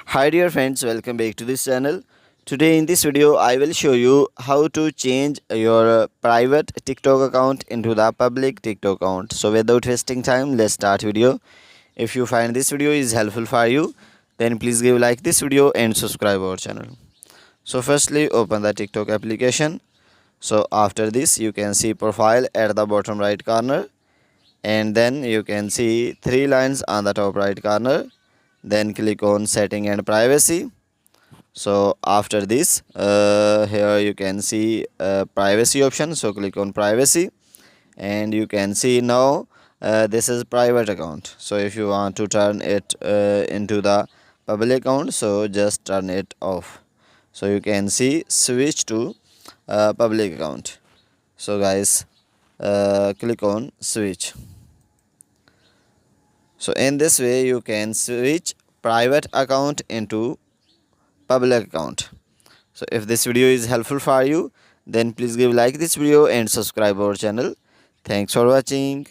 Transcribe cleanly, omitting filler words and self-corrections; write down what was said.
Hi dear friends, welcome back to this channel. Today in this video I will show you how to change your private TikTok account into the public TikTok account. So without wasting time, let's start video. If you find this video is helpful for you, then please give like this video and subscribe our channel. So firstly open the TikTok application. So after this you can see profile at the bottom right corner, and then you can see three lines on the top right corner. Then click on setting and privacy. So after this here you can see privacy option, so click on privacy, and you can see now this is private account. So if you want to turn it into the public account, so just turn it off. So you can see switch to public account. So guys, click on switch. So in this way you can switch private account into public account. So if this video is helpful for you, then please give like this video and subscribe our channel. Thanks for watching.